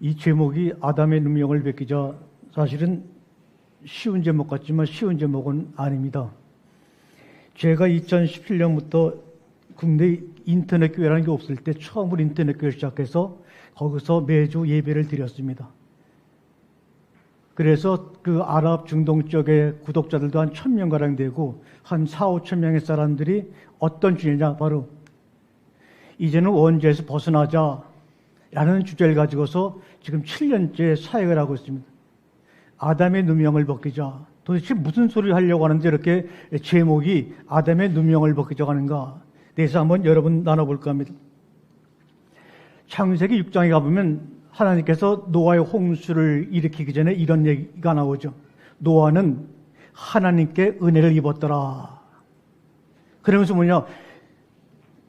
이 제목이 아담의 누명을 벗기자, 사실은 쉬운 제목 같지만 쉬운 제목은 아닙니다. 제가 2017년부터 국내 인터넷 교회라는 게 없을 때 처음으로 인터넷 교회를 시작해서 거기서 매주 예배를 드렸습니다. 그래서 그 아랍 중동 쪽의 구독자들도 한 1000명가량 되고 한 4-5천 명의 사람들이 어떤 주제냐, 바로 이제는 원죄에서 벗어나자 라는 주제를 가지고서 지금 7년째 사역을 하고 있습니다. 아담의 누명을 벗기자. 도대체 무슨 소리를 하려고 하는데 이렇게 제목이 아담의 누명을 벗기자고 하는가? 대해서 한번 여러분 나눠볼까 합니다. 창세기 6장에 가보면 하나님께서 노아의 홍수를 일으키기 전에 이런 얘기가 나오죠. 노아는 하나님께 은혜를 입었더라. 그러면서 뭐냐?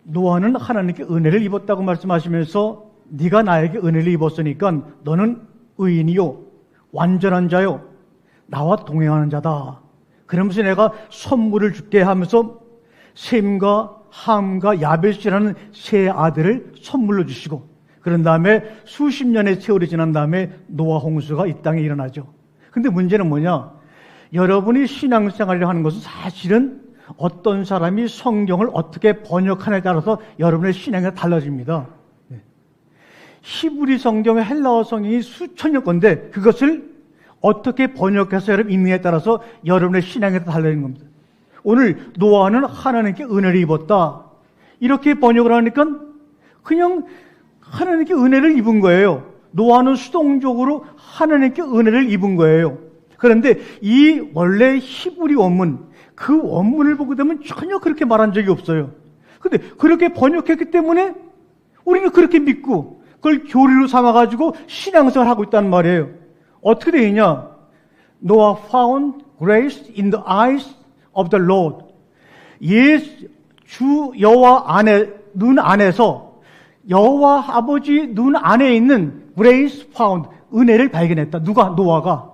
노아는 하나님께 은혜를 입었다고 말씀하시면서 네가 나에게 은혜를 입었으니까 너는 의인이요, 완전한 자요, 나와 동행하는 자다. 그러면서 내가 선물을 줄게 하면서 셈과 함과 야벳이라는 세 아들을 선물로 주시고, 그런 다음에 수십 년의 세월이 지난 다음에 노아 홍수가 이 땅에 일어나죠. 근데 문제는 뭐냐? 여러분이 신앙생활을 하는 것은 사실은 어떤 사람이 성경을 어떻게 번역하냐에 따라서 여러분의 신앙이 달라집니다. 히브리 성경의 헬라어 성경이 수천 년 건데 그것을 어떻게 번역해서 여러분 읽느냐에 따라서 여러분의 신앙이 달라지는 겁니다. 오늘 노아는 하나님께 은혜를 입었다, 이렇게 번역을 하니까 그냥 하나님께 은혜를 입은 거예요. 노아는 수동적으로 하나님께 은혜를 입은 거예요. 그런데 이 원래 히브리 원문, 그 원문을 보게 되면 전혀 그렇게 말한 적이 없어요. 근데 그렇게 번역했기 때문에 우리는 그렇게 믿고 그걸 교리로 삼아가지고 신앙생활을 하고 있다는 말이에요. 어떻게 되어 있냐? Noah found grace in the eyes of the Lord. 주 여호와 눈 안에서, 여호와 아버지 눈 안에 있는 grace found, 은혜를 발견했다. 누가? 노아가.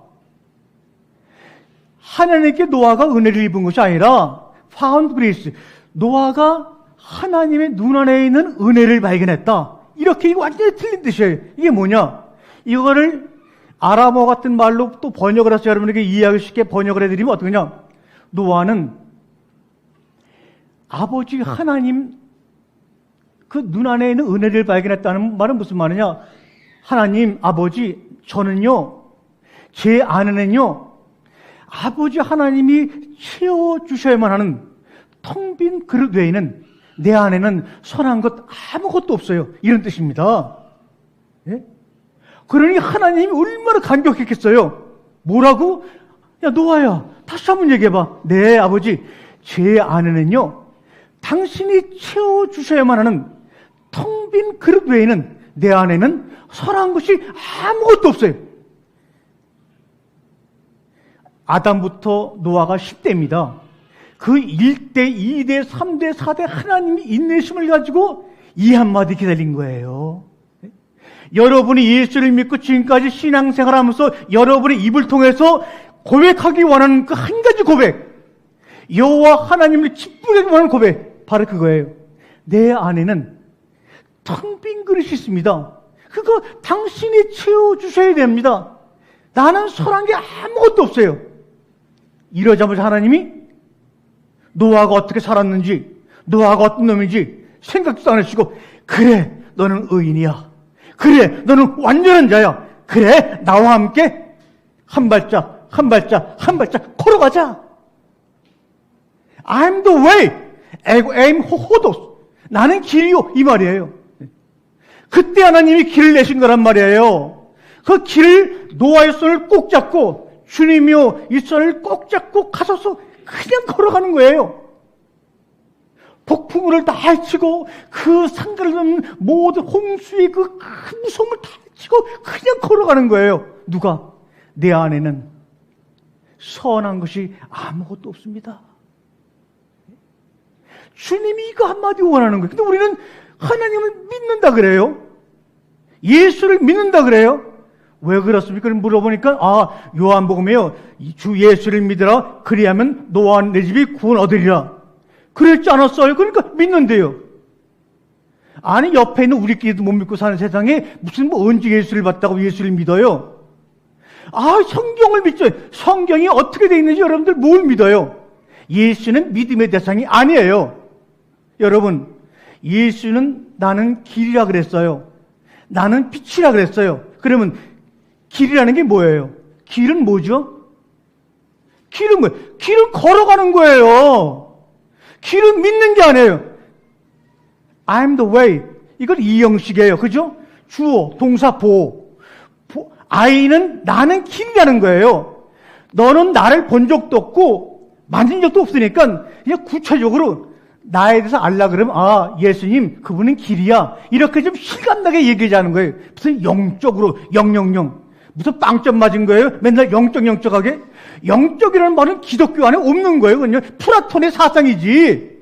하나님께 노아가 은혜를 입은 것이 아니라 found grace, 노아가 하나님의 눈 안에 있는 은혜를 발견했다. 이렇게 이거 완전히 틀린 뜻이에요. 이게 뭐냐? 이거를 아람어 같은 말로 또 번역을 해서 여러분에게 이해하기 쉽게 번역을 해드리면 어떠냐? 노아는 아버지 하나님 그 눈 안에 있는 은혜를 발견했다는 말은 무슨 말이냐? 하나님, 아버지, 저는요, 제 안에는요, 아버지 하나님이 채워주셔야만 하는 텅 빈 그릇 외에는 내 안에는 선한 것 아무것도 없어요. 이런 뜻입니다. 예? 그러니 하나님이 얼마나 감격했겠어요. 뭐라고? 야, 노아야, 다시 한번 얘기해봐. 네, 아버지, 제 안에는요, 당신이 채워주셔야만 하는 텅 빈 그릇 외에는 내 안에는 선한 것이 아무것도 없어요. 아담부터 노아가 10대입니다. 그 1대, 2대, 3대, 4대 하나님이 인내심을 가지고 이 한마디 기다린 거예요. 여러분이 예수를 믿고 지금까지 신앙생활하면서 여러분의 입을 통해서 고백하기 원하는 그 한 가지 고백, 여호와 하나님을 기쁘게 원하는 고백, 바로 그거예요. 내 안에는 텅 빈 그릇이 있습니다. 그거 당신이 채워주셔야 됩니다. 나는 선한 게 아무것도 없어요. 이러자마자 하나님이 노아가 어떻게 살았는지, 노아가 어떤 놈인지 생각도 안 하시고, 그래, 너는 의인이야. 그래, 너는 완전한 자야. 그래, 나와 함께 한 발짝, 한 발짝, 한 발짝 걸어가자. I'm the way. I'm 호도스. 나는 길이요. 이 말이에요. 그때 하나님이 길을 내신 거란 말이에요. 그 길을 노아의 손을 꼭 잡고, 주님이요, 이 손을 꼭 잡고 가셔서 그냥 걸어가는 거예요. 폭풍우를 다 헤치고 그 상관없는 모든 홍수의 그 큰 무서움을 다 헤치고 그냥 걸어가는 거예요. 누가? 내 안에는 선한 것이 아무것도 없습니다. 주님이 이거 한마디 원하는 거예요. 근데 우리는 하나님을 믿는다 그래요. 예수를 믿는다 그래요. 왜 그렇습니까? 물어보니까 요한복음에요, 주 예수를 믿으라, 그리하면 너와 내 집이 구원 얻으리라 그랬지 않았어요? 그러니까 믿는데요. 아니, 옆에 있는 우리끼리도 못 믿고 사는 세상에 무슨 뭐 언제 예수를 봤다고 예수를 믿어요? 아, 성경을 믿죠. 성경이 어떻게 되어 있는지 여러분들 뭘 믿어요? 예수는 믿음의 대상이 아니에요. 여러분, 예수는 나는 길이라 그랬어요. 나는 빛이라 그랬어요. 그러면 길이라는 게 뭐예요? 길은 뭐죠? 길은 뭐예요? 길은 걸어가는 거예요. 길은 믿는 게 아니에요. I'm the way. 이건 이형식이에요. 그죠? 주어, 동사, I는 나는 길이라는 거예요. 너는 나를 본 적도 없고 만진 적도 없으니까 그냥 구체적으로 나에 대해서 알라 그러면 아, 예수님 그분은 길이야. 이렇게 좀 실감나게 얘기하자는 거예요. 무슨 영적으로 000 무슨 빵점 맞은 거예요? 맨날 영적하게? 영적이라는 말은 기독교 안에 없는 거예요. 그냥 플라톤의 사상이지.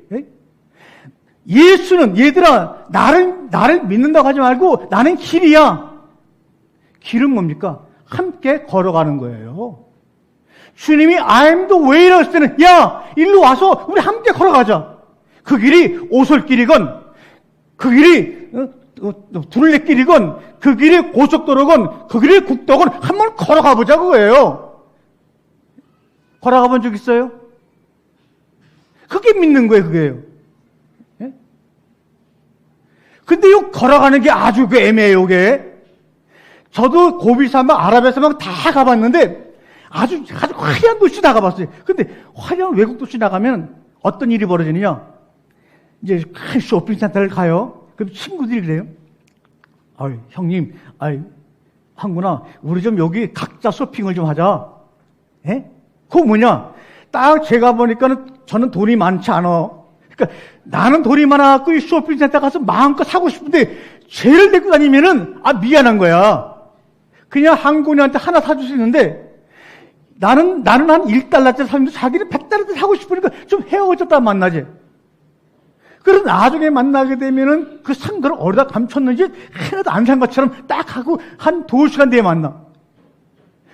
예수는 얘들아 나를 믿는다고 하지 말고 나는 길이야. 길은 뭡니까? 함께 걸어가는 거예요. 주님이 I'm the way라고 했을 때는 야 일로 와서 우리 함께 걸어가자. 그 길이 오솔길이건 그 길이 둘레길이건 그 길이 고속도로건 그 길이 국도건 한번 걸어가 보자 그거예요. 걸어가 본 적 있어요? 그게 믿는 거예요. 그게요. 예? 근데 요 걸어가는 게 아주 애매해요. 이게 저도 고비 사막, 아라비아 사막 다 가봤는데 아주 화려한 도시 다 가봤어요. 근데 화려한 외국 도시 나가면 어떤 일이 벌어지느냐? 이제 큰 쇼핑센터를 가요. 그럼 친구들이 그래요. 아유, 형님, 아유, 황구나, 우리 좀 여기 각자 쇼핑을 좀 하자. 예? 그거 뭐냐? 딱 제가 보니까는 저는 돈이 많지 않아. 그러니까 나는 돈이 많아갖고 이 쇼핑센터 가서 마음껏 사고 싶은데 쟤를 데리고 다니면은 미안한 거야. 그냥 한군이한테 하나 사줄 수 있는데 나는 한 1달러짜리 사는데 자기는 100달러짜리 사고 싶으니까 좀 헤어졌다 만나지. 그래서 나중에 만나게 되면은 그 상대를 어디다 감췄는지 하나도 안 산 것처럼 딱 하고 한 2시간 뒤에 만나.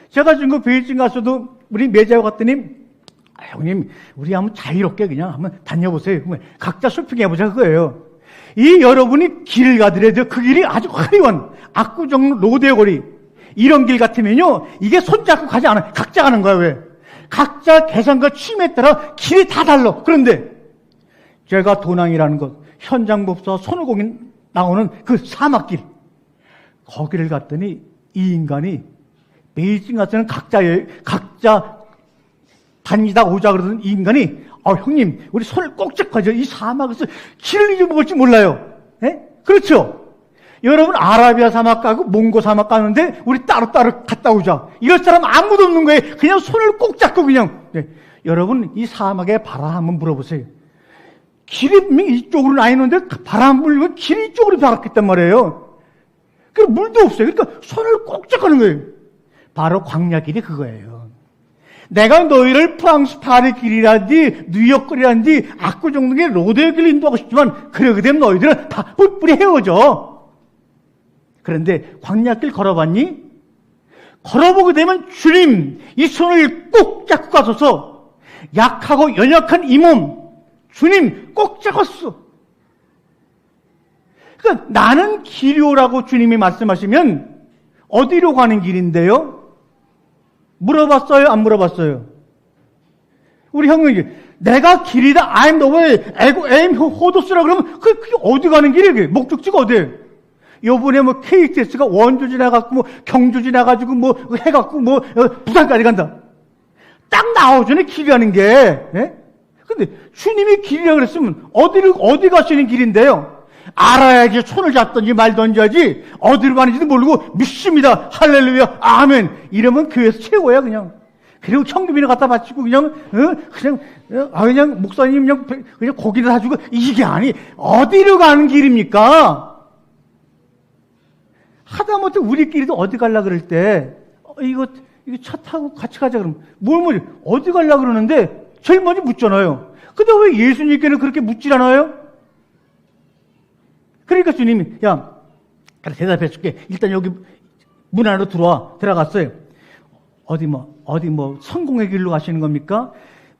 제가 지금 베이징 가서도 우리 매자와 갔더니 형님 우리 한번 자유롭게 그냥 한번 다녀보세요. 각자 쇼핑해보자 그거예요. 이 여러분이 길을 가더라도 그 길이 아주 화려한 압구정 로데오 거리 이런 길 같으면요 이게 손잡고 가지 않아요. 각자 가는 거야. 왜? 각자 계산과 취미에 따라 길이 다 달라. 그런데 제가 도낭이라는 곳 현장법사 손오공이 나오는 그 사막길 거기를 갔더니 이 인간이 베이징 가서는 각자 다니다 오자 그러던 이 인간이 형님 우리 손을 꼭 잡고 이 사막에서 길을 잊어먹을지 몰라요. 예? 그렇죠? 여러분 아라비아 사막 가고 몽고 사막 가는데 우리 따로따로 갔다 오자. 이럴 사람 아무도 없는 거예요. 그냥 손을 꼭 잡고 그냥. 네. 여러분 이 사막에 바람 한번 불어보세요. 길이 분명히 이쪽으로 나 있는데 바람 불면 길이 이쪽으로 나갔단 말이에요. 그 물도 없어요. 그러니까 손을 꼭 잡고 하는 거예요. 바로 광야길이 그거예요. 내가 너희를 프랑스 파리 길이라든지 뉴욕 길이라든지 압구정 등의 로데오 길 인도하고 싶지만 그러게 되면 너희들은 다 뿔뿔이 헤어져. 그런데 광야길 걸어봤니? 걸어보게 되면 주님 이 손을 꼭 잡고 가소서. 약하고 연약한 이 몸 주님 꼭 잡았어. 그러니까 나는 길이오라고 주님이 말씀하시면 어디로 가는 길인데요? 물어봤어요? 안 물어봤어요? 우리 형님이 내가 길이다 I'm the way 에임 호도스라 그러면 그게 어디 가는 길이에요? 목적지가 어디예요? 요번에 뭐 KTX가 원주 지나갔고 뭐 경주 지나가지고 뭐 해갖고 뭐 부산까지 간다. 딱 나오잖아요 길이 가는 게. 예? 근데 주님이 길이라고 그랬으면 어디 가시는 길인데요? 알아야지 손을 잡든지 말든지 하지 어디로 가는지도 모르고 믿습니다 할렐루야 아멘 이러면 교회에서 최고야 그냥. 그리고 현금이나 갖다 바치고 그냥 목사님 그냥 고기를 사주고 이게 아니 어디로 가는 길입니까? 하다못해 우리끼리도 어디 갈라 그럴 때 이거 차 타고 같이 가자 그러면 뭘 어디 갈라 그러는데 제일 먼저 묻잖아요. 근데 왜 예수님께는 그렇게 묻질 않아요? 그러니까 주님이 야 대답해 줄게. 일단 여기 문 안으로 들어갔어요. 어디 성공의 길로 가시는 겁니까?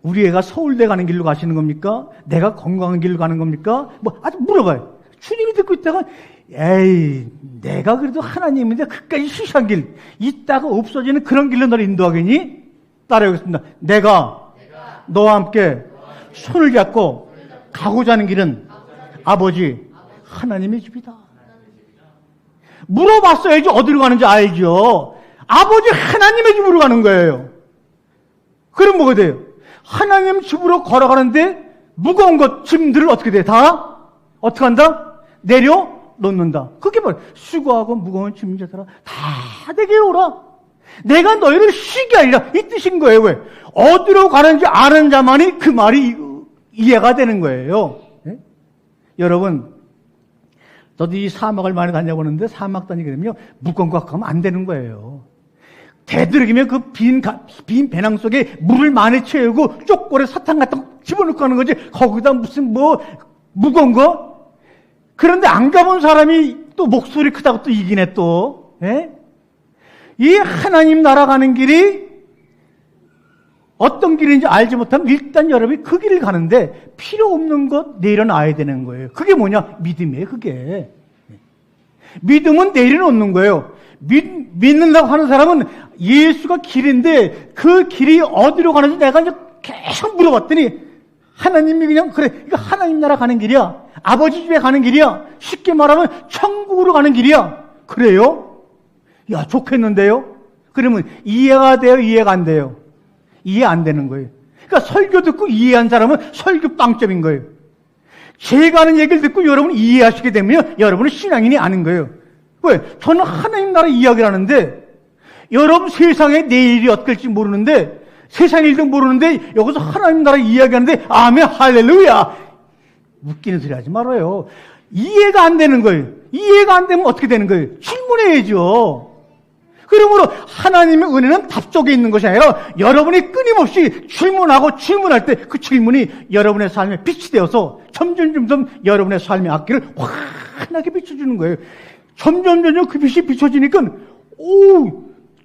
우리 애가 서울대 가는 길로 가시는 겁니까? 내가 건강한 길로 가는 겁니까? 아주 물어봐요. 주님이 듣고 있다가 에이, 내가 그래도 하나님인데 그까지 시시한 길, 있다가 없어지는 그런 길로 너를 인도하겠니? 따라하겠습니다. 내가 너와 함께 손을 잡고 가고자 하는 길은 아버지 하나님의 집이다. 물어봤어야지 어디로 가는지 알죠. 아버지 하나님의 집으로 가는 거예요. 그럼 뭐가 돼요? 하나님 집으로 걸어가는데 무거운 것, 짐들을 어떻게 돼? 다 어떻게 한다? 내려놓는다. 그게 바로 수고하고 무거운 짐자들아 다 내게 오라. 내가 너희를 쉬게 하리라. 이 뜻인 거예요. 왜? 어디로 가는지 아는 자만이 그 말이 이해가 되는 거예요. 네? 여러분, 저도 이 사막을 많이 다녀보는데 사막 다니게 되면 무거운 거 갖고 가면 안 되는 거예요. 되도록이면 그 빈 배낭 속에 물을 많이 채우고 쪽골에 사탕 같은 거 집어넣고 가는 거지. 거기다 무슨 무거운 거? 그런데 안 가본 사람이 또 목소리 크다고 또 이기네 또. 예? 이 하나님 나라 가는 길이 어떤 길인지 알지 못하면 일단 여러분이 그 길을 가는데 필요 없는 것 내려놔야 되는 거예요. 그게 뭐냐? 믿음이에요, 그게. 믿음은 내려놓는 거예요. 믿는다고 하는 사람은 예수가 길인데 그 길이 어디로 가는지 내가 이제 계속 물어봤더니 하나님이 그냥 그래, 이거 하나님 나라 가는 길이야. 아버지 집에 가는 길이야. 쉽게 말하면 천국으로 가는 길이야. 그래요? 야, 좋겠는데요? 그러면 이해가 돼요? 이해가 안 돼요? 이해 안 되는 거예요. 그러니까 설교 듣고 이해한 사람은 설교 빵점인 거예요. 제가 하는 얘기를 듣고 여러분이 이해하시게 되면 여러분은 신앙인이 아닌 거예요. 왜? 저는 하나님 나라 이야기를 하는데 여러분 세상에 내일이 어떨지 모르는데 세상 일도 모르는데 여기서 하나님 나라 이야기하는데 아멘 할렐루야. 웃기는 소리 하지 말아요. 이해가 안 되는 거예요. 이해가 안 되면 어떻게 되는 거예요? 질문해야죠. 그러므로 하나님의 은혜는 답 속에 있는 것이 아니라 여러분이 끊임없이 질문하고 질문할 때 그 질문이 여러분의 삶에 빛이 되어서 점점 여러분의 삶의 앞길을 환하게 비춰주는 거예요. 점점 그 빛이 비춰지니까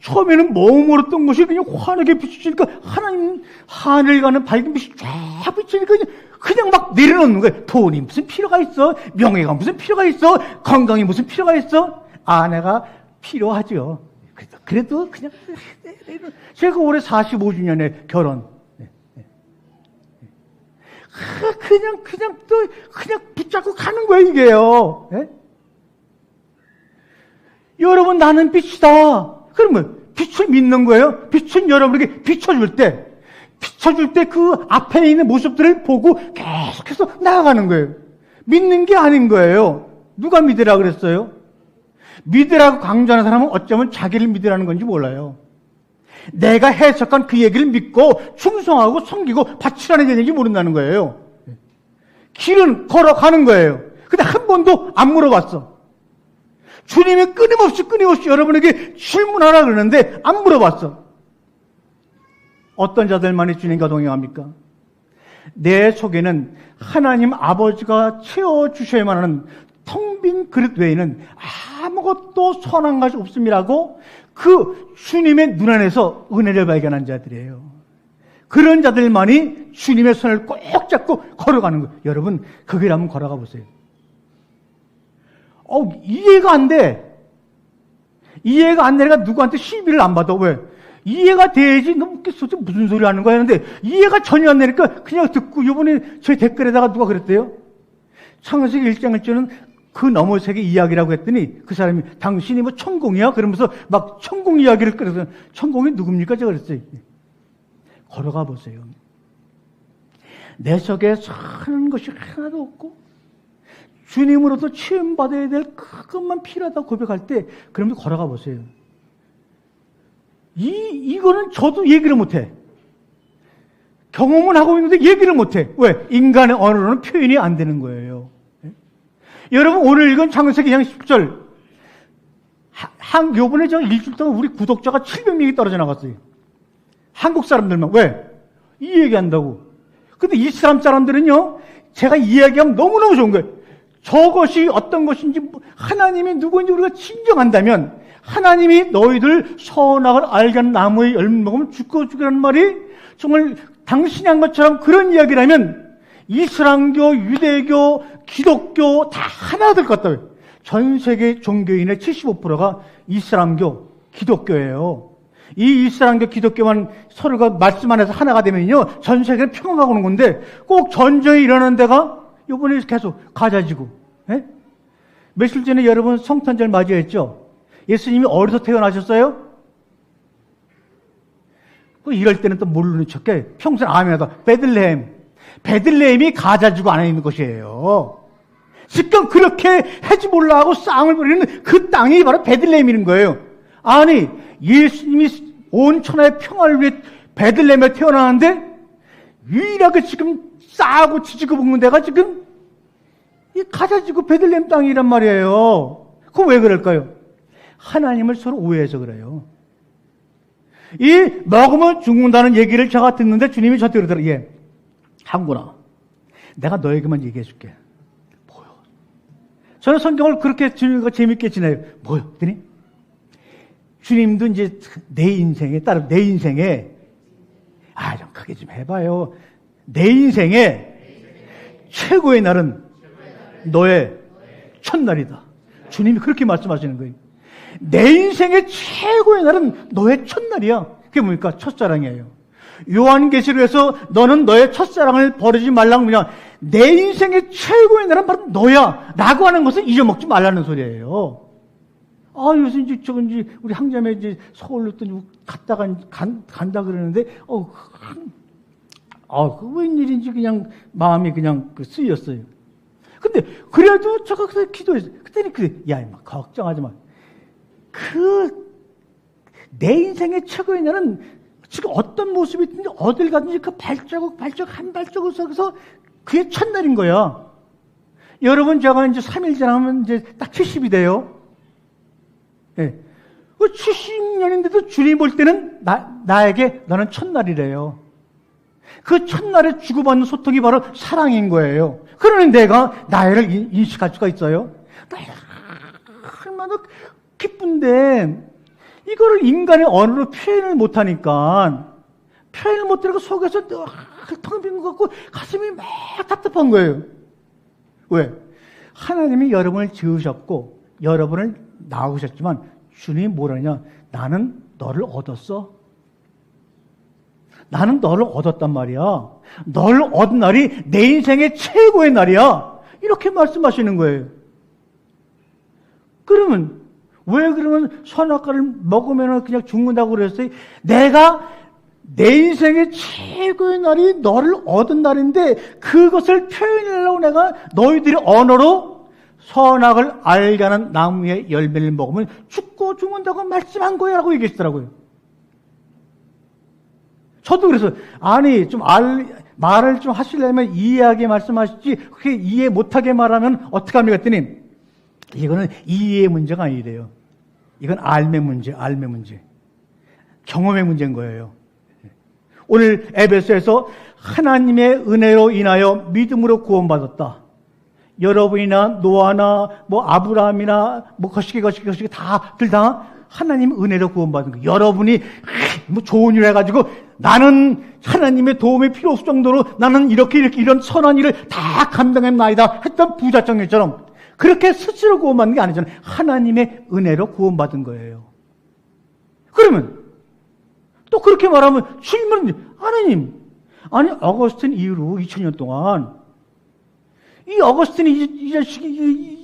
처음에는 머물렀던 것이 그냥 환하게 비춰지니까 하나님 하늘 가는 밝은 빛이 쫙 비추니까 그냥 막 내려놓는 거예요. 돈이 무슨 필요가 있어? 명예가 무슨 필요가 있어? 건강이 무슨 필요가 있어? 아내가 필요하죠. 그래도 그냥 제가 올해 45주년에 결혼. 그냥 붙잡고 가는 거예요, 이게요. 네? 여러분, 나는 빛이다. 그러면 빛을 믿는 거예요. 빛은 여러분에게 비춰줄 때 그 앞에 있는 모습들을 보고 계속해서 나아가는 거예요. 믿는 게 아닌 거예요. 누가 믿으라 그랬어요? 믿으라고 강조하는 사람은 어쩌면 자기를 믿으라는 건지 몰라요. 내가 해석한 그 얘기를 믿고 충성하고 섬기고 바치라는 얘기인지 모른다는 거예요. 길은 걸어가는 거예요. 근데 한 번도 안 물어봤어. 주님이 끊임없이 여러분에게 질문하라 그러는데 안 물어봤어. 어떤 자들만이 주님과 동행합니까? 내 속에는 하나님 아버지가 채워주셔야만 하는 텅 빈 그릇 외에는 아무것도 선한 것이 없음이라고 그 주님의 눈 안에서 은혜를 발견한 자들이에요. 그런 자들만이 주님의 손을 꼭 잡고 걸어가는 거예요. 여러분, 그 길 한번 걸어가 보세요. 이해가 안 돼. 이해가 안 되니까 누구한테 시비를 안 받아. 왜? 이해가 돼야지. 너 무슨 소리 하는 거야 하는데 이해가 전혀 안 되니까 그냥 듣고. 이번에 제 댓글에다가 누가 그랬대요? 창세기 1장 1절은 그 너머 세계 이야기라고 했더니 그 사람이 당신이 뭐 천공이야? 그러면서 막 천공 이야기를 끌어서 천공이 누굽니까? 제가 그랬어요. 걸어가 보세요. 내 속에 사는 것이 하나도 없고 주님으로부터 체험받아야 될 그것만 필요하다고 고백할 때 그러면 걸어가 보세요. 이거는 저도 얘기를 못해. 경험은 하고 있는데 얘기를 못해. 왜? 인간의 언어로는 표현이 안 되는 거예요. 여러분, 오늘 읽은 창세기 10절. 요번에 저 일주일 동안 우리 구독자가 700명이 떨어져 나갔어요. 한국 사람들만. 왜? 이 얘기한다고. 근데 이슬람 사람들은요, 제가 이야기하면 너무너무 좋은 거예요. 저것이 어떤 것인지, 하나님이 누구인지 우리가 진정한다면, 하나님이 너희들 선악을 알게 하는 나무의 열매 먹으면 죽으라는 말이 정말 당신이 한 것처럼 그런 이야기를 하면 이슬람교, 유대교, 기독교 다 하나 될 것 같아요. 전 세계 종교인의 75%가 이슬람교, 기독교예요. 이 이슬람교, 기독교만 서로가 말씀 안에서 하나가 되면요, 전 세계는 평화가 오는 건데, 꼭 전쟁이 일어나는 데가 이번에 계속 가자지고. 예? 며칠 전에 여러분 성탄절 맞이했죠? 예수님이 어디서 태어나셨어요? 이럴 때는 또 모르는 척해. 평생 아멘하다. 베들레헴. 베들레헴이 가자지구 안에 있는 것이에요. 지금 그렇게 헤즈볼라하고 싸움을 벌이는 그 땅이 바로 베들레헴인 거예요. 아니, 예수님이 온 천하의 평화를 위해 베들레헴에 태어나는데 유일하게 지금 싸고 지지고 볶는 데가 지금 이 가자지구 베들레헴 땅이란 말이에요. 그거 왜 그럴까요? 하나님을 서로 오해해서 그래요. 이 먹으면 죽는다는 얘기를 제가 듣는데 주님이 저한테 그러더라고요. 예, 한구나, 내가 너에게만 얘기해 줄게. 뭐요? 저는 성경을 그렇게 주님과 재밌게 지내요. 뭐요? 그랬더니 주님도 이제 내 인생에 따로 내 인생에 좀 크게 좀 해봐요. 내 인생에 최고의 날은 너의 첫날이다. 주님이 그렇게 말씀하시는 거예요. 내 인생의 최고의 날은 너의 첫날이야. 그게 뭡니까? 첫사랑이에요. 요한계시록에서 너는 너의 첫사랑을 버리지 말라고 그냥 내 인생의 최고의 날은 바로 너야 라고 하는 것을 잊어먹지 말라는 소리예요. 요새 이제 우리 항자매 이제 서울로 또 간다 그러는데, 그 웬일인지 그냥 마음이 그냥 쓰였어요. 근데 그래도 제가 그때 기도했어요. 그때는 야, 임마, 걱정하지 마. 내 인생의 최고의 날은 지금 어떤 모습이 있든지 어딜 가든지 그 발자국 한 발자국 속에서 그게 첫날인 거야. 여러분, 제가 이제 3일 지나면 이제 딱 70이 돼요. 예. 70년인데도 주님 볼 때는 나에게 너는 첫날이래요. 그 첫날에 주고받는 소통이 바로 사랑인 거예요. 그러니 내가 나를 인식할 수가 있어요. 얼마나 기쁜데 이거를 인간의 언어로 표현을 못하니까 표현을 못하니까 속에서 텅 빈 것 같고 가슴이 막 답답한 거예요. 왜? 하나님이 여러분을 지으셨고 여러분을 낳으셨지만 주님이 뭐라냐? 나는 너를 얻었어. 나는 너를 얻었단 말이야. 너를 얻은 날이 내 인생의 최고의 날이야. 이렇게 말씀하시는 거예요. 그러면 선악과를 먹으면 그냥 죽는다고 그랬어요? 내가 내 인생의 최고의 날이 너를 얻은 날인데 그것을 표현하려고 내가 너희들이 언어로 선악을 알게 하는 나무의 열매를 먹으면 죽고 죽는다고 말씀한 거야 라고 얘기했더라고요. 저도 그래서 말을 좀 하시려면 이해하게 말씀하시지 그렇게 이해 못하게 말하면 어떡합니까 했더니 이거는 이해의 문제가 아니래요. 이건 알매 문제. 경험의 문제인 거예요. 오늘 에베소에서 하나님의 은혜로 인하여 믿음으로 구원받았다. 여러분이나 노아나 아브라함이나 거시기 다들 다 하나님 은혜로 구원받은 거예요. 여러분이 좋은 일 해가지고 나는 하나님의 도움이 필요 없을 정도로 나는 이렇게 이런 선한 일을 다 감당했나이다 했던 부자청년처럼 그렇게 스스로 구원받는 게 아니잖아요. 하나님의 은혜로 구원받은 거예요. 그러면 또 그렇게 말하면 주님은 하나님, 어거스틴 이후로 2000년 동안 이 어거스틴이 이 자식이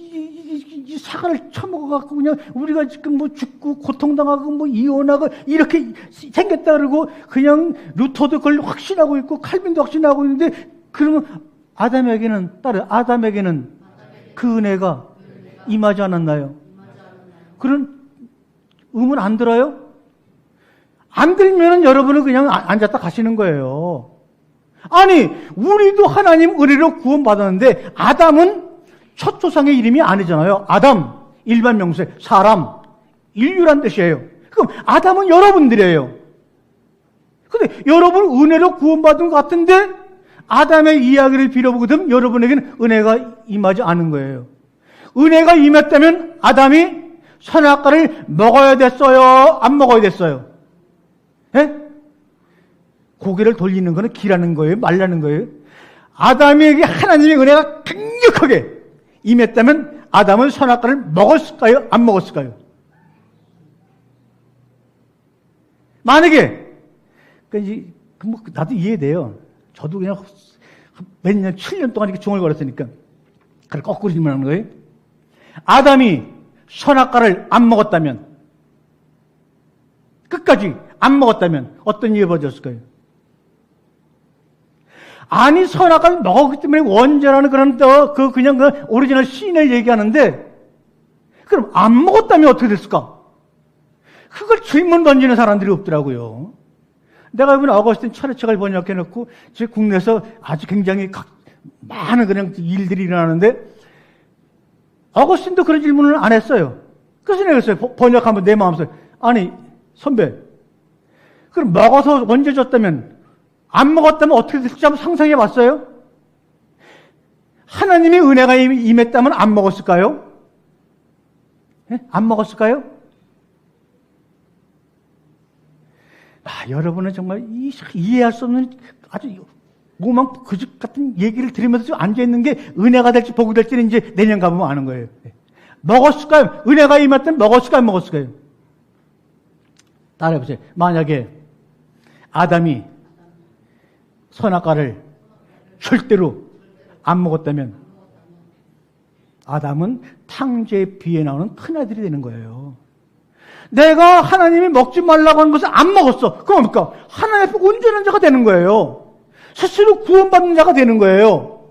이 사과를 처먹어갖고 그냥 우리가 지금 죽고 고통당하고 이혼하고 이렇게 생겼다 그러고 그냥 루터도 그걸 확신하고 있고 칼빈도 확신하고 있는데 그러면 아담에게는 그 은혜가 임하지 않았나요? 그런 의문 안 들어요? 안 들면은 여러분은 그냥 앉았다 가시는 거예요. 아니, 우리도 하나님 은혜로 구원받았는데 아담은 첫 조상의 이름이 아니잖아요. 아담, 일반 명세, 사람, 인류란 뜻이에요. 그럼 아담은 여러분들이에요. 근데 여러분 은혜로 구원받은 것 같은데 아담의 이야기를 빌어보거든 여러분에게는 은혜가 임하지 않은 거예요. 은혜가 임했다면 아담이 선악과를 먹어야 됐어요? 안 먹어야 됐어요? 예? 고개를 돌리는 거는 기라는 거예요? 말라는 거예요? 아담에게 하나님의 은혜가 굉장히 완벽하게 임했다면 아담은 선악과를 먹었을까요? 안 먹었을까요? 만약에 나도 이해돼요. 저도 그냥 몇 년, 7년 동안 이렇게 중얼거렸으니까 그걸 거꾸로 질문하는 거예요. 아담이 선악과를 안 먹었다면, 끝까지 안 먹었다면 어떤 일이 벌어졌을까요? 아니, 선악과를 먹었기 때문에 원죄라는 그냥 그 오리지널 신을 얘기하는데, 그럼 안 먹었다면 어떻게 됐을까? 그걸 질문 던지는 사람들이 없더라고요. 내가 이번에 어거스틴 철학책을 번역해놓고, 제 국내에서 아주 굉장히 많은 그냥 일들이 일어나는데, 어거스틴도 그런 질문을 안 했어요. 그래서 내가 했어요. 번역하면 내 마음속에. 아니, 선배. 그럼 먹어서 원죄 줬다면, 안 먹었다면 어떻게 될지 한번 상상해 봤어요? 하나님의 은혜가 임했다면 안 먹었을까요? 네? 안 먹었을까요? 여러분은 정말 이해할 수 없는 아주 오만 그집 같은 얘기를 들으면서 앉아있는 게 은혜가 될지 복이 될지는 이제 내년 가보면 아는 거예요. 먹었을까요? 은혜가 임했다면 먹었을까요? 안 먹었을까요? 따라해보세요. 만약에 아담이 선악과를 절대로 안 먹었다면 아담은 탕자의 비에 나오는 큰아들이 되는 거예요. 내가 하나님이 먹지 말라고 하는 것을 안 먹었어. 그럼 뭡니까? 하나님 앞에 온전한 자가 되는 거예요. 스스로 구원받는 자가 되는 거예요.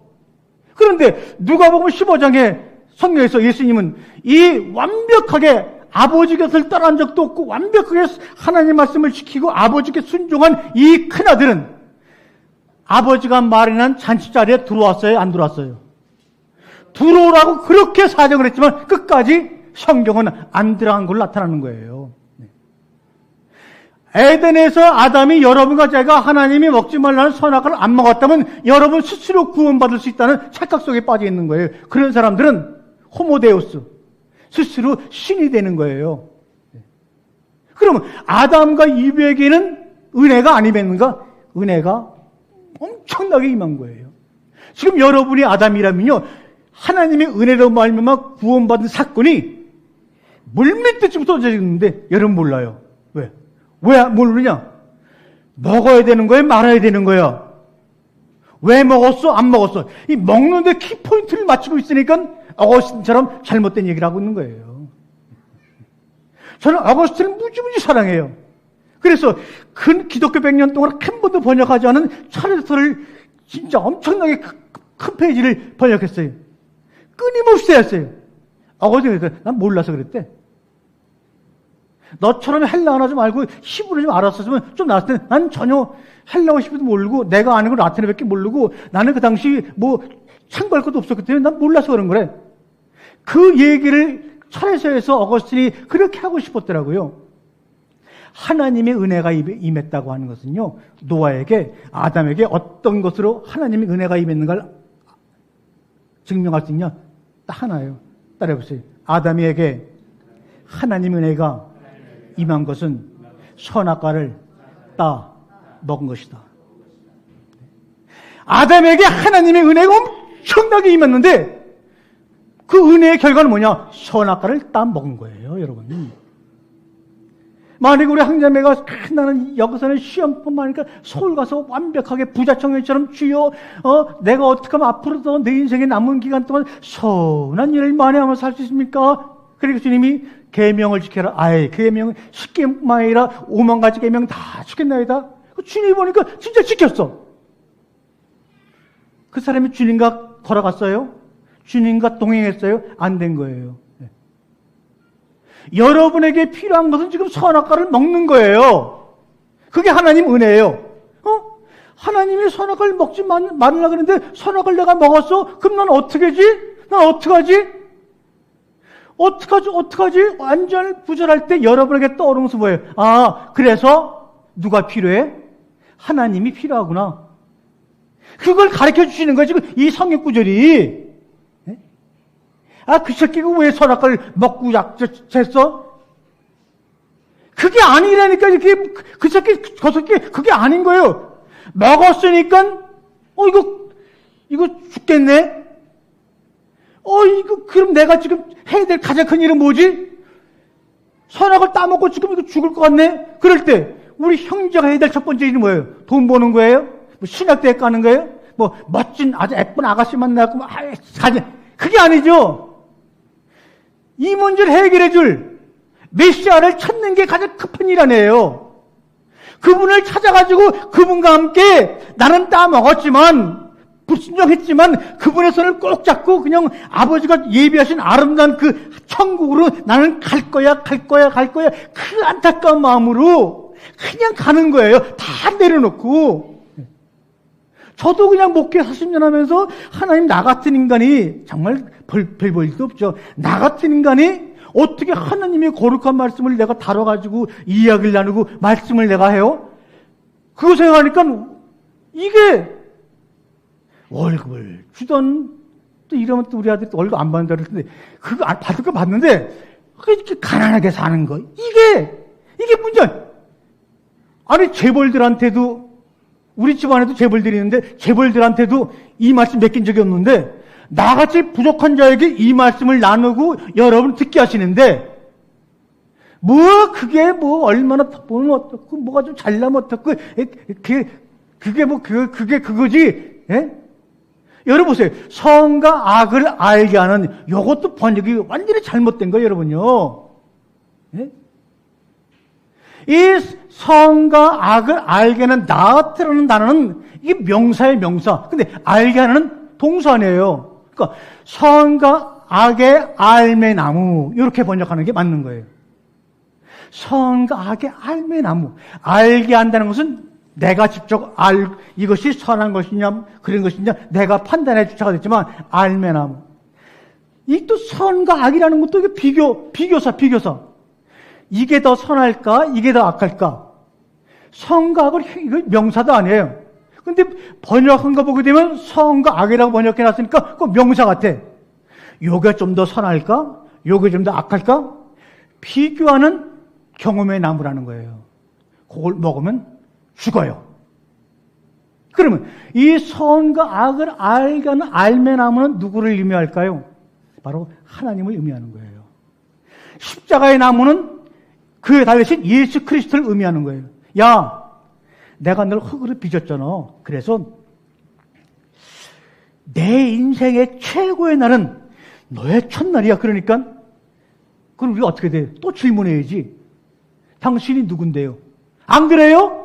그런데 누가복음 15장에 성경에서 예수님은 이 완벽하게 아버지 곁을 떠난 적도 없고 완벽하게 하나님 말씀을 지키고 아버지께 순종한 이 큰아들은 아버지가 마련한 잔치자리에 들어왔어요? 안 들어왔어요? 들어오라고 그렇게 사정을 했지만 끝까지 성경은 안 들어간 걸로 나타나는 거예요. 에덴에서 아담이 여러분과 제가 하나님이 먹지 말라는 선악과를 안 먹었다면 여러분 스스로 구원받을 수 있다는 착각 속에 빠져 있는 거예요. 그런 사람들은 호모데우스, 스스로 신이 되는 거예요. 그러면 아담과 이브에게는 은혜가 안 임했는가? 은혜가 엄청나게 임한 거예요. 지금 여러분이 아담이라면요, 하나님의 은혜로 말미암아 구원받은 사건이 물밑듯이부터 져지는데 여러분 몰라요. 왜? 왜 모르냐? 먹어야 되는 거야? 말아야 되는 거야? 왜 먹었어? 안 먹었어? 이 먹는데 키포인트를 맞추고 있으니까 어거스틴처럼 잘못된 얘기를 하고 있는 거예요. 저는 어거스틴을 무지무지 사랑해요. 그래서 큰 기독교 100년 동안 한 번도 번역하지 않은 차례서를 진짜 엄청나게 큰 페이지를 번역했어요. 끊임없이 했어요. 어거스틴이 난 몰라서 그랬대. 너처럼 헬라어나 좀 알고 히브리 좀 알았었으면 좀 나았을 텐데 난 전혀 헬라어 히브리도 모르고 내가 아는 건 라틴어밖에 모르고 나는 그 당시 뭐 참고할 것도 없었기 때문에 난 몰라서 그런 거래. 그 얘기를 차례서에서 어거스틴이 그렇게 하고 싶었더라고요. 하나님의 은혜가 임했다고 하는 것은요, 노아에게, 아담에게 어떤 것으로 하나님의 은혜가 임했는가를 증명할 수 있냐? 딱 하나예요. 따라해보세요. 아담에게 하나님의 은혜가 임한 것은 선악과를 따 먹은 것이다. 아담에게 하나님의 은혜가 엄청나게 임했는데 그 은혜의 결과는 뭐냐? 선악과를 따 먹은 거예요, 여러분. 만약에 우리 항자매가 나는 여기서는 시험뿐만 아니라 서울 가서 완벽하게 부자청년처럼 주여 내가 어떻게 하면 앞으로도 내 인생의 남은 기간 동안 선한 일을 많이 하면서 살 수 있습니까? 그리고 주님이 계명을 지켜라. 아예 계명은 10계명뿐만 아니라 5만 가지 계명 다 지켰나이다. 주님이 보니까 진짜 지켰어. 그 사람이 주님과 걸어갔어요? 주님과 동행했어요? 안 된 거예요. 여러분에게 필요한 것은 지금 선악과를 먹는 거예요. 그게 하나님 은혜예요. 하나님이 선악과를 먹지 말으려고 그러는데 선악과를 내가 먹었어? 그럼 난 어떻게 하지? 난 어떡하지? 어떡하지? 완전 부절할 때 여러분에게 떠오르는 것은 뭐예요? 아, 그래서 누가 필요해? 하나님이 필요하구나. 그걸 가르쳐 주시는 거예요, 지금 이 성경 구절이. 아, 그 새끼가 왜 선악과를 먹고 약졌어? 그게 아니라니까, 이게, 저 새끼, 그게 아닌 거예요. 먹었으니까, 이거 죽겠네? 그럼 내가 지금 해야 될 가장 큰 일은 뭐지? 선악을 따먹고 지금 이거 죽을 것 같네? 그럴 때, 우리 형제가 해야 될 첫 번째 일은 뭐예요? 돈 버는 거예요? 뭐 신학대에 가는 거예요? 뭐 멋진 아주 예쁜 아가씨 만나고, 그게 아니죠. 이 문제를 해결해 줄 메시아를 찾는 게 가장 급한 일 아니에요. 그분을 찾아가지고 그분과 함께 나는 따먹었지만, 불순종했지만 그분의 손을 꼭 잡고 그냥 아버지가 예비하신 아름다운 그 천국으로 나는 갈 거야. 그 안타까운 마음으로 그냥 가는 거예요. 다 내려놓고. 저도 그냥 목회 40년 하면서 하나님 나 같은 인간이 정말 별 볼 일도 없죠. 나 같은 인간이 어떻게 하나님의 거룩한 말씀을 내가 다뤄가지고 이야기를 나누고 말씀을 내가 해요? 그거 생각하니까 이게 월급을 주던 또 이러면 또 우리 아들이 또 월급 안 받는다 그랬는데 그거 받을 거 받는데 이렇게 가난하게 사는 거 이게 문제. 아니 재벌들한테도 우리 집안에도 재벌들이 있는데 재벌들한테도 이 말씀 맡긴 적이 없는데 나같이 부족한 자에게 이 말씀을 나누고 여러분 듣게 하시는데 뭐 그게 뭐 얼마나 보면 어떻고 뭐가 좀 잘나면 어떻고 그게 뭐 그게 그거지. 예? 여러분 보세요. 선과 악을 알게 하는 이것도 번역이 완전히 잘못된 거예요, 여러분요. 예? 이 선과 악을 알게 하는 나트라는 단어는 이게 명사의 명사. 근데 알게 하는 동사 아니에요. 그러니까 선과 악의 알매나무 이렇게 번역하는 게 맞는 거예요. 선과 악의 알매나무. 알게 한다는 것은 내가 직접 이것이 선한 것이냐, 그런 것이냐, 내가 판단해 주차가 됐지만, 알매나무. 이 또 선과 악이라는 것도 이게 비교사. 이게 더 선할까? 이게 더 악할까? 선과 악을, 이거 명사도 아니에요. 근데 번역한 거 보게 되면 선과 악이라고 번역해 놨으니까, 그 명사 같아. 요게 좀 더 선할까? 요게 좀 더 악할까? 비교하는 경험의 나무라는 거예요. 그걸 먹으면 죽어요. 그러면 이 선과 악을 알게 하는 알매나무는 누구를 의미할까요? 바로 하나님을 의미하는 거예요. 십자가의 나무는 그에 달리신 예수 그리스도를 의미하는 거예요. 야, 내가 널 흙으로 빚었잖아. 그래서 내 인생의 최고의 날은 너의 첫날이야. 그러니까 그럼 우리가 어떻게 돼? 또 질문해야지. 당신이 누군데요? 안 그래요?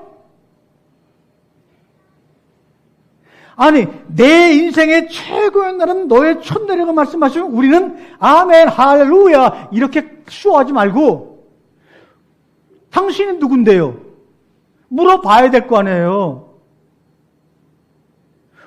아니, 내 인생의 최고의 날은 너의 첫날이라고 말씀하시면 우리는 아멘, 할렐루야 이렇게 쇼하지 말고 당신이 누군데요? 물어봐야 될 거 아니에요.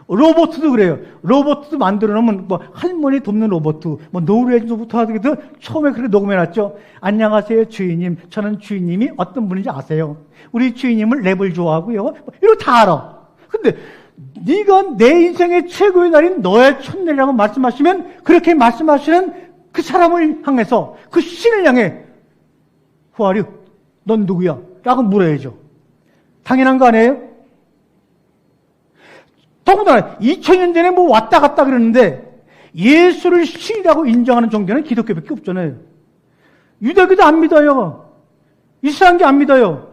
로봇도 그래요. 로봇도 만들어 놓으면 뭐 할머니 돕는 로봇, 뭐 노래해준 로봇 하기도 처음에 그렇게 녹음해놨죠. 안녕하세요 주인님. 저는 주인님이 어떤 분인지 아세요? 우리 주인님을 랩을 좋아하고요. 뭐 이거 다 알아. 근데 네가 내 인생의 최고의 날인 너의 첫날이라고 말씀하시면 그렇게 말씀하시는 그 사람을 향해서 그 신을 향해 Who are you? 넌 누구야? 라고 물어야죠. 당연한 거 아니에요? 더군다나 2000년 전에 뭐 왔다 갔다 그러는데 예수를 신이라고 인정하는 종교는 기독교밖에 없잖아요. 유대교도 안 믿어요. 이슬람교 안 믿어요.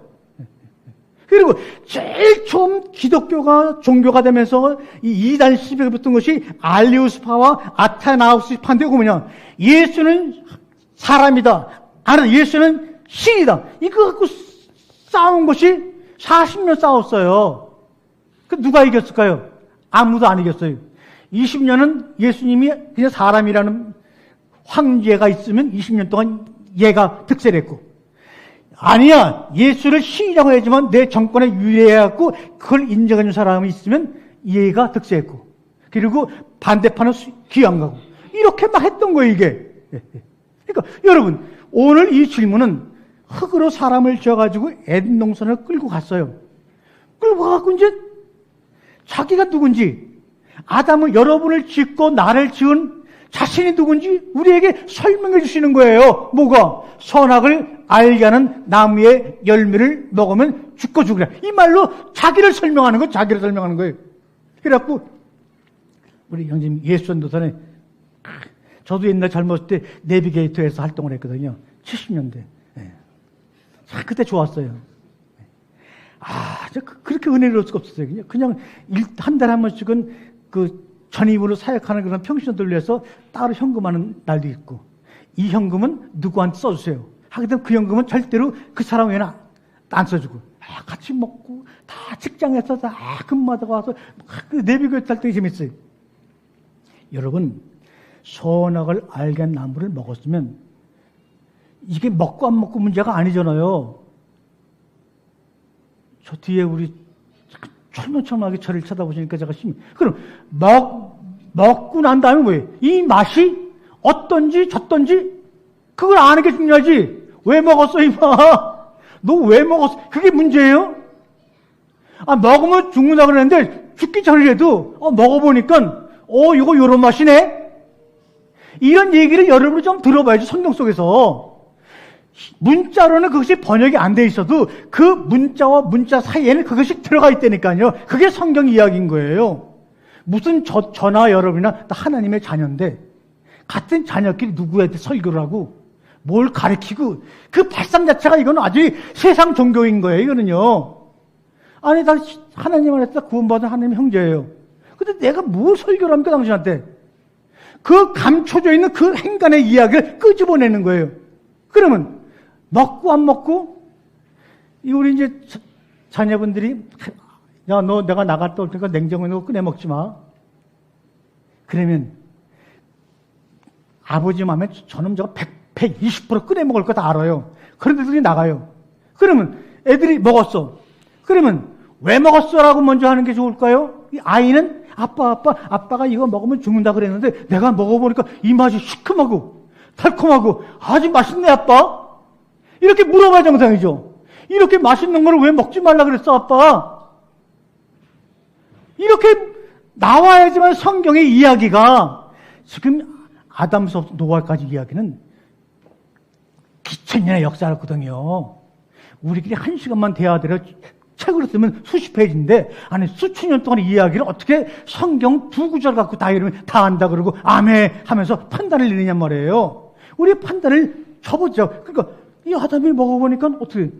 그리고 제일 처음 기독교가 종교가 되면서 이 이단 시비가 붙은 것이 알리우스파와 아테나우스파인데 그거 뭐냐? 예수는 사람이다. 아니, 예수는 신이다. 이거 갖고 싸운 것이 40년 싸웠어요. 그 누가 이겼을까요? 아무도 안 이겼어요. 20년은 예수님이 그냥 사람이라는 황제가 있으면 20년 동안 얘가 득세를 했고, 아니야, 예수를 신이라고 해야지만 내 정권에 유리해갖고 그걸 인정해준 사람이 있으면 얘가 득세했고, 그리고 반대판은 귀양 가고, 이렇게 막 했던 거예요, 이게. 그러니까 여러분, 오늘 이 질문은 흙으로 사람을 지어가지고 에덴 동산을 끌고 갔어요. 끌고 가갖고 이제 자기가 누군지, 아담을, 여러분을 짓고 나를 지은 자신이 누군지 우리에게 설명해 주시는 거예요. 뭐가? 선악을 알게 하는 나무의 열매를 먹으면 죽고 죽으라. 이 말로 자기를 설명하는 거예요. 자기를 설명하는 거예요. 그래갖고 우리 형님 예수 전도사는 저도 옛날 젊었을 때 내비게이터에서 활동을 했거든요. 70년대. 예. 자, 그때 좋았어요. 그렇게 은혜로울 수가 없었어요. 그냥 한 달에 한 번씩은 그 전입으로 사역하는 그런 평신도들 위해서 따로 현금하는 날도 있고, 이 현금은 누구한테 써주세요. 하게 되면 그 현금은 절대로 그 사람 외에는 안 써주고, 같이 먹고, 다 직장에서 다 근무하다가 와서 그 내비교육 할 때 재밌어요. 여러분, 선악을 알게 한 나무를 먹었으면 이게 먹고 안 먹고 문제가 아니잖아요. 저 뒤에 우리 철렁철렁하게 저를 쳐다보시니까 제가 그럼 먹고 난 다음에 뭐예요? 이 맛이 어떤지 저떤지 그걸 아는 게 중요하지. 왜 먹었어 이마? 너 왜 먹었어? 그게 문제예요? 먹으면 죽는다 그랬는데 죽기 전이라도 먹어보니까 이거 요런 맛이네? 이런 얘기를 여러분이 좀 들어봐야지. 성경 속에서 문자로는 그것이 번역이 안 돼 있어도 그 문자와 문자 사이에는 그것이 들어가 있다니까요. 그게 성경 이야기인 거예요. 무슨 저나 여러분이나 다 하나님의 자녀인데 같은 자녀끼리 누구한테 설교를 하고 뭘 가르치고 그 발상 자체가 이건 아주 세상 종교인 거예요. 이거는요. 아니 다 하나님 안에서 구원받은 하나님의 형제예요. 근데 내가 뭘 설교를 합니까 당신한테? 그 감춰져 있는 그 행간의 이야기를 끄집어내는 거예요. 그러면 먹고 안 먹고 우리 이제 자녀분들이 야 너 내가 나갔다 올 테니까 냉장고에 넣고 꺼내 먹지 마. 그러면 아버지 마음에 저는 저거 120% 꺼내 먹을 거 다 알아요. 그런 애들이 나가요. 그러면 애들이 먹었어. 그러면 왜 먹었어라고 먼저 하는 게 좋을까요? 이 아이는 아빠가 이거 먹으면 죽는다 그랬는데 내가 먹어보니까 이 맛이 시큼하고 달콤하고 아주 맛있네 아빠. 이렇게 물어봐야 정상이죠. 이렇게 맛있는 걸 왜 먹지 말라 그랬어 아빠? 이렇게 나와야지만 성경의 이야기가 지금 아담서부터 노아까지 이야기는 기천년의 역사를 했거든요. 우리끼리 한 시간만 대화하더라 책으로 쓰면 수십 페이지인데 안에 수천 년 동안의 이야기를 어떻게 성경 두 구절 갖고 다 이러면 다 안다 그러고 아멘 하면서 판단을 내느냐 말이에요. 우리 판단을 쳐보죠. 그러니까 이 아담이 먹어보니까 어떻게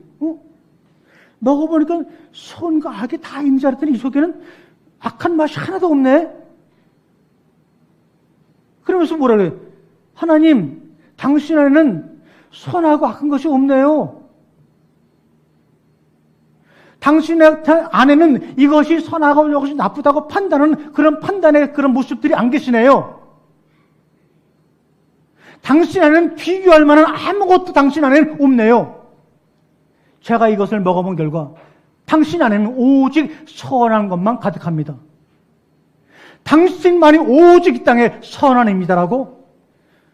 먹어보니까 선과 악이 다 있는 줄 알았더니 이 속에는 악한 맛이 하나도 없네. 그러면서 뭐라 그래? 하나님 당신 안에는 선하고 악한 것이 없네요. 당신의 안에는 이것이 선하고 이것이 나쁘다고 판단하는 그런 판단의 그런 모습들이 안 계시네요. 당신 안에는 비교할 만한 아무것도 당신 안에는 없네요. 제가 이것을 먹어본 결과 당신 안에는 오직 선한 것만 가득합니다. 당신만이 오직 이 땅에 선한 입니다라고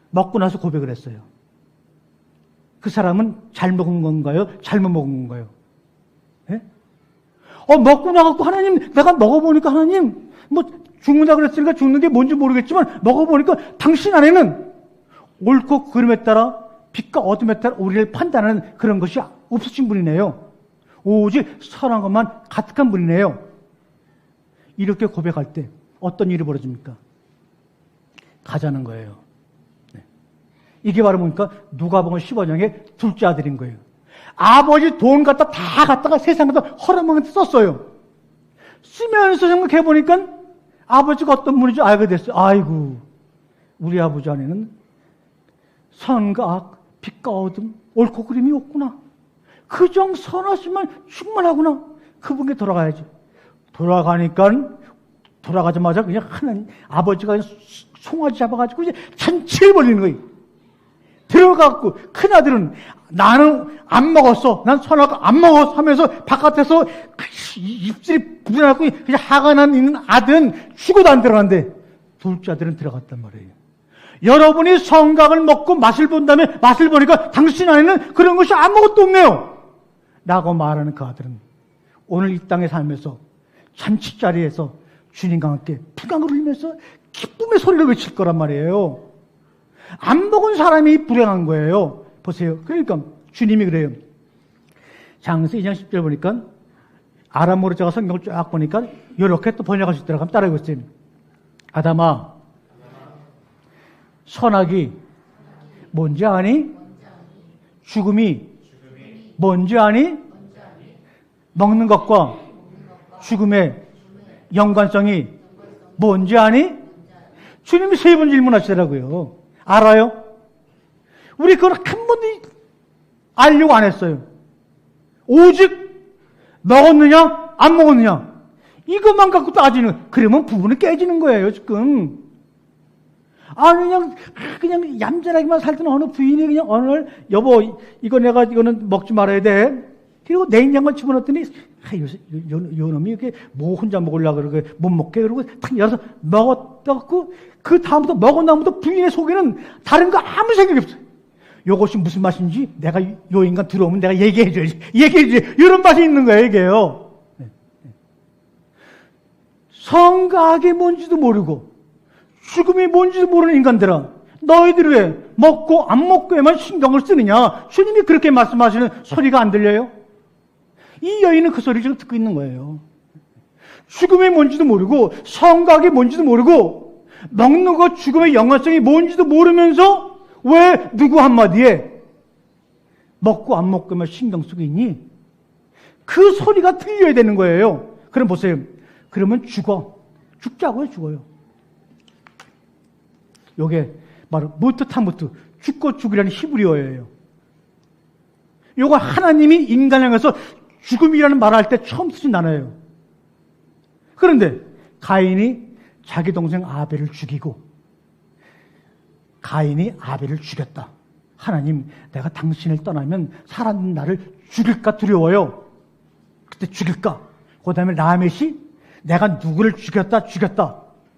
먹고 나서 고백을 했어요. 그 사람은 잘 먹은 건가요? 잘못 먹은 건가요? 예? 먹고 나갖고 하나님 내가 먹어보니까 하나님 뭐 죽는다 그랬으니까 죽는 게 뭔지 모르겠지만 먹어보니까 당신 안에는 옳고 그름에 따라 빛과 어둠에 따라 우리를 판단하는 그런 것이 없으신 분이네요. 오직 선한 것만 가득한 분이네요. 이렇게 고백할 때 어떤 일이 벌어집니까? 가자는 거예요. 네. 이게 바로 뭡니까? 누가복음 15장의 둘째 아들인 거예요. 아버지 돈 갖다 다 갖다가 세상에다 허름하게 썼어요. 쓰면서 생각해보니까 아버지가 어떤 분인지 알게 됐어요. 아이고, 우리 아버지 안에는 선과 악, 빛과 어둠, 옳고 그름이 없구나. 그정 선하시면 충분하구나. 그분께 돌아가야지. 돌아가자마자 그냥 하나님, 아버지가 송아지 잡아가지고 이제 잔치를 벌리는 거예요. 들어가고 큰아들은 나는 안 먹었어. 난 선하고 안 먹었어 하면서 바깥에서 입술이 불어나고 그냥 화가 난 있는 아들은 죽어도 안 들어간대. 둘째 아들은 들어갔단 말이에요. 여러분이 성각을 먹고 맛을 본 다음에 맛을 보니까 당신 안에는 그런 것이 아무것도 없네요. 라고 말하는 그 아들은 오늘 이 땅에 살면서 잔치자리에서 주님과 함께 피강을 흘리면서 기쁨의 소리를 외칠 거란 말이에요. 안 먹은 사람이 불행한 거예요. 보세요. 그러니까 주님이 그래요. 장세 2장 10절 보니까 아람어로 제가 성경을 쫙 보니까 이렇게 또 번역할 수 있더라고요. 따라해보세요. 아담아, 선악이 뭔지 아니? 죽음이 뭔지 아니? 먹는 것과 죽음의 연관성이 뭔지 아니? 주님이 3번 질문하시더라고요. 알아요? 우리 그걸 한 번도 알려고 안 했어요. 오직 먹었느냐 안 먹었느냐 이것만 갖고 따지는, 그러면 부부는 깨지는 거예요 지금. 그냥 얌전하게만 살던 어느 부인이 그냥 어느 날, 여보 이거는 먹지 말아야 돼. 그리고 냉장고에 집어넣었더니 요 놈이 이렇게 뭐 혼자 먹으려고 그러고 못 먹게 그러고 탁 열어서 먹었다고, 그 다음부터 먹은 다음부터 부인의 속에는 다른 거 아무 생각이 없어요. 요것이 무슨 맛인지 내가 요 인간 들어오면 내가 얘기해줘야지 이런 맛이 있는 거예요 이게요. 성각이 뭔지도 모르고 죽음이 뭔지도 모르는 인간들아, 너희들이 왜 먹고 안 먹고에만 신경을 쓰느냐. 주님이 그렇게 말씀하시는 소리가 안 들려요? 이 여인은 그 소리를 지금 듣고 있는 거예요. 죽음이 뭔지도 모르고 성각이 뭔지도 모르고 먹는 것 죽음의 연관성이 뭔지도 모르면서 왜 누구 한마디에 먹고 안 먹고만 신경 쓰고 있니? 그 소리가 들려야 되는 거예요. 그럼 보세요. 그러면 죽자고요. 죽어요. 요게 바로 무트 타무트, 죽고 죽으라는 히브리어예요. 요거 하나님이 인간을 향해서 죽음이라는 말을 할 때 처음 쓰신 단어예요. 그런데 가인이 자기 동생 아벨을 죽이고, 가인이 아벨을 죽였다. 하나님, 내가 당신을 떠나면 사람 나를 죽일까 두려워요. 그때 죽일까? 그 다음에 라멜이 내가 누구를 죽였다.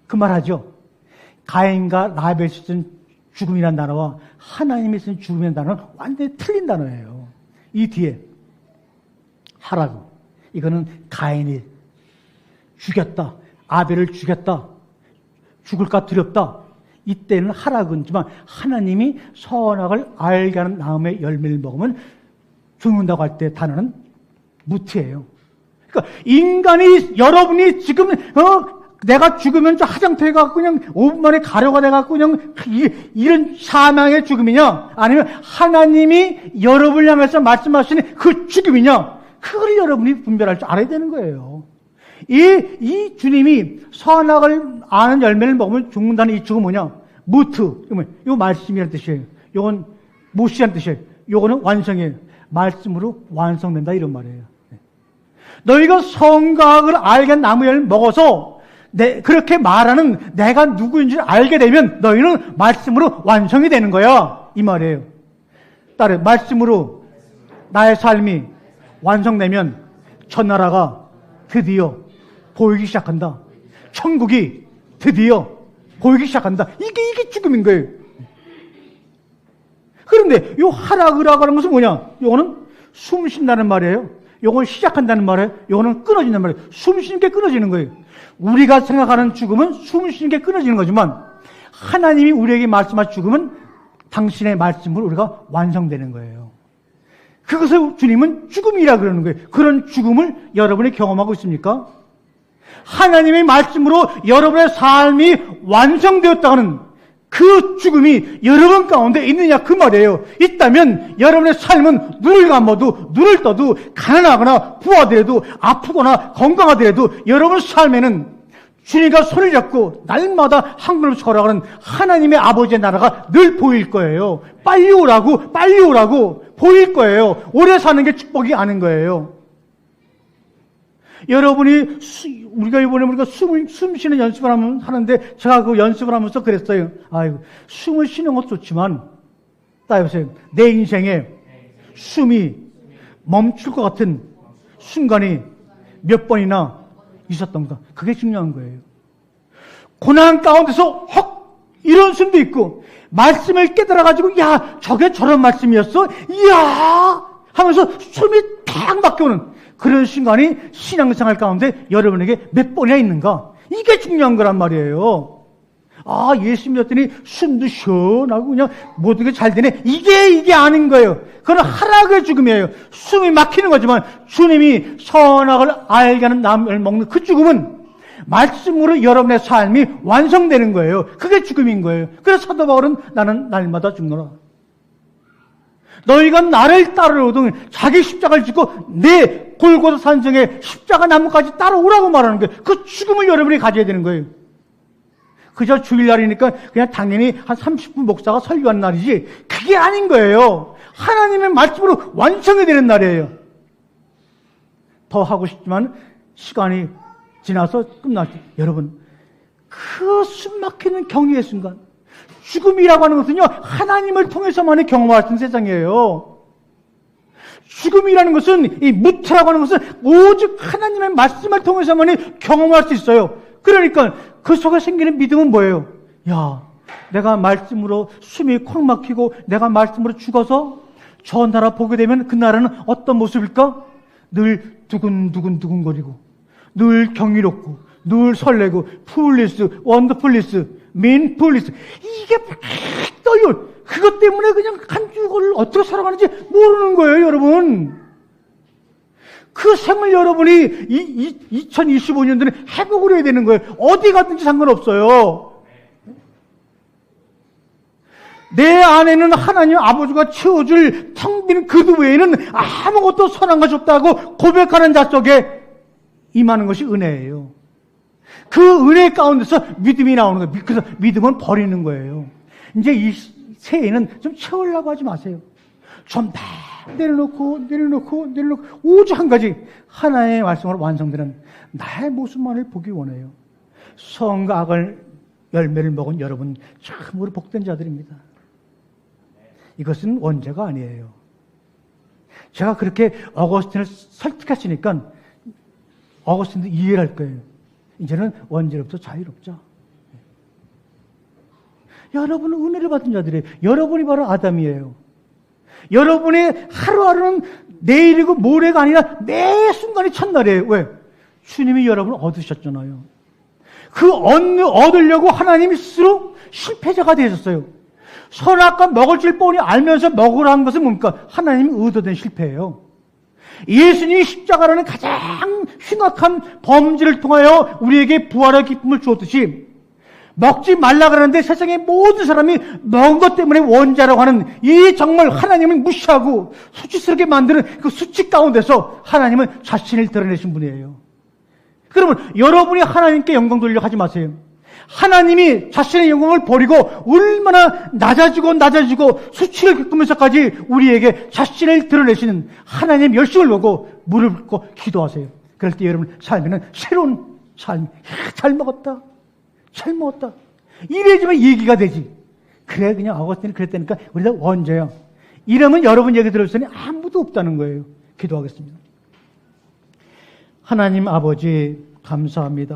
그 말하죠. 가인과 라벨이 쓴 죽음이라는 단어와 하나님이 쓴 죽음이라는 단어는 완전히 틀린 단어예요. 이 뒤에 하라고, 이거는 가인이 죽였다, 아벨을 죽였다, 죽을까 두렵다. 이때는 하라고지만 하나님이 선악을 알게 하는 나무의 열매를 먹으면 죽는다고 할 때 단어는 무트예요. 그러니까 인간이, 여러분이 지금 내가 죽으면 화장터에 가고 그냥 5분 만에 가려가 돼갖고 그냥 이런 사망의 죽음이냐, 아니면 하나님이 여러분을 향해서 말씀하시는 그 죽음이냐, 그걸 여러분이 분별할 줄 알아야 되는 거예요. 이 주님이 선악을 아는 열매를 먹으면 죽는다는 이 죽음은 뭐냐? 무트. 이거 말씀이라는 뜻이에요. 이건 모시라는 뜻이에요. 이거는 완성이에요. 말씀으로 완성된다 이런 말이에요. 너희가 성각을 알게 나무 열매를 먹어서 그렇게 말하는 내가 누구인지 알게 되면 너희는 말씀으로 완성이 되는 거야 이 말이에요. 따라 말씀으로 나의 삶이 완성되면 천나라가 드디어 보이기 시작한다. 천국이 드디어 보이기 시작한다. 이게 죽음인 거예요. 그런데 요 하락을 하는 것은 뭐냐? 요거는 숨 쉰다는 말이에요. 요건 시작한다는 말이에요. 요거는 끊어진다는 말이에요. 숨 쉬는 게 끊어지는 거예요. 우리가 생각하는 죽음은 숨 쉬는 게 끊어지는 거지만 하나님이 우리에게 말씀하신 죽음은 당신의 말씀으로 우리가 완성되는 거예요. 그것을 주님은 죽음이라 그러는 거예요. 그런 죽음을 여러분이 경험하고 있습니까? 하나님의 말씀으로 여러분의 삶이 완성되었다 하는 그 죽음이 여러분 가운데 있느냐 그 말이에요. 있다면 여러분의 삶은 눈을 감아도 눈을 떠도 가난하거나 부하더라도 아프거나 건강하더라도 여러분 삶에는 주님과 손을 잡고 날마다 한 걸음씩 걸어가는 하나님의 아버지의 나라가 늘 보일 거예요. 빨리 오라고 보일 거예요. 오래 사는 게 축복이 아닌 거예요. 여러분이 우리가 이번에 숨 쉬는 연습을 하는데 제가 그 연습을 하면서 그랬어요. 아이고, 숨을 쉬는 것도 좋지만 따라해보세요. 내 인생에 숨이 멈출 것 같은 순간이 몇 번이나 있었던가. 그게 중요한 거예요. 고난 가운데서 이런 숨도 있고 말씀을 깨달아가지고 야 저게 저런 말씀이었어? 이야 하면서 숨이 탁 막혀오는 그런 순간이 신앙생활 가운데 여러분에게 몇 번이나 있는가? 이게 중요한 거란 말이에요. 아, 예수 믿었더니 숨도 시원하고 그냥 모든 게 잘 되네. 이게 아닌 거예요. 그건 하락의 죽음이에요. 숨이 막히는 거지만 주님이 선악을 알게 하는 나무를 먹는 그 죽음은 말씀으로 여러분의 삶이 완성되는 거예요. 그게 죽음인 거예요. 그래서 사도 바울은 나는 날마다 죽노라. 너희가 나를 따르거든 자기 십자가를 짓고 내 골고다 산성에 십자가 나무까지 따라오라고 말하는 거예요. 그 죽음을 여러분이 가져야 되는 거예요. 그저 주일날이니까 그냥 당연히 한 30분 목사가 설교하는 날이지 그게 아닌 거예요. 하나님의 말씀으로 완성이 되는 날이에요. 더 하고 싶지만 시간이 지나서 끝났죠. 여러분, 그 숨막히는 경외의 순간, 죽음이라고 하는 것은요, 하나님을 통해서만이 경험할 수 있는 세상이에요. 죽음이라는 것은, 이 무트라고 하는 것은 오직 하나님의 말씀을 통해서만이 경험할 수 있어요. 그러니까 그 속에 생기는 믿음은 뭐예요? 야, 내가 말씀으로 숨이 콱 막히고 내가 말씀으로 죽어서 저 나라 보게 되면 그 나라는 어떤 모습일까? 늘 두근두근거리고 늘 경이롭고 늘 설레고 풀리스, 원더풀리스, 민풀리스 이게 막 떠요. 그것 때문에 그냥 한 주를 어떻게 살아가는지 모르는 거예요, 여러분. 그 생을 여러분이 2025년도에 회복을 해야 되는 거예요. 어디 가든지 상관없어요. 내 안에는 하나님 아버지가 채워줄 텅 빈 그릇 외에는 아무것도 선한 것이 없다고 고백하는 자 속에 임하는 것이 은혜예요. 그 은혜 가운데서 믿음이 나오는 거예요. 그래서 믿음은 버리는 거예요. 이제 이 새해에는 좀 채우려고 하지 마세요. 좀 다 내려놓고 오직 한 가지 하나의 말씀으로 완성되는 나의 모습만을 보기 원해요. 성과 악을 열매를 먹은 여러분 참으로 복된 자들입니다. 이것은 원죄가 아니에요. 제가 그렇게 어거스틴을 설득했으니까 어거스틴도 이해를 할 거예요. 이제는 원죄로부터 자유롭죠. 여러분은 은혜를 받은 자들이에요. 여러분이 바로 아담이에요. 여러분의 하루하루는 내일이고 모레가 아니라 매 순간이 첫날이에요. 왜? 주님이 여러분을 얻으셨잖아요. 그 얻으려고 하나님이 스스로 실패자가 되셨어요. 선악과 먹을 줄 뻔히 알면서 먹으라는 것은 뭡니까? 하나님이 의도된 실패예요. 예수님이 십자가라는 가장 흉악한 범죄를 통하여 우리에게 부활의 기쁨을 주었듯이 먹지 말라 그러는데 세상의 모든 사람이 먹은 것 때문에 원죄라고 하는 이 정말 하나님을 무시하고 수치스럽게 만드는 그 수치 가운데서 하나님은 자신을 드러내신 분이에요. 그러면 여러분이 하나님께 영광 돌리려고 하지 마세요. 하나님이 자신의 영광을 버리고 얼마나 낮아지고 수치를 겪으면서까지 우리에게 자신을 드러내시는 하나님의 열심을 보고 무릎 꿇고 기도하세요. 그럴 때 여러분 삶에는 새로운 삶, 잘 먹었다. 이래야지만 얘기가 되지. 그래, 그냥 어거스틴이 그랬다니까 우리가 원죄야. 이러면 여러분 얘기 들을 수는 아무도 없다는 거예요. 기도하겠습니다. 하나님 아버지 감사합니다.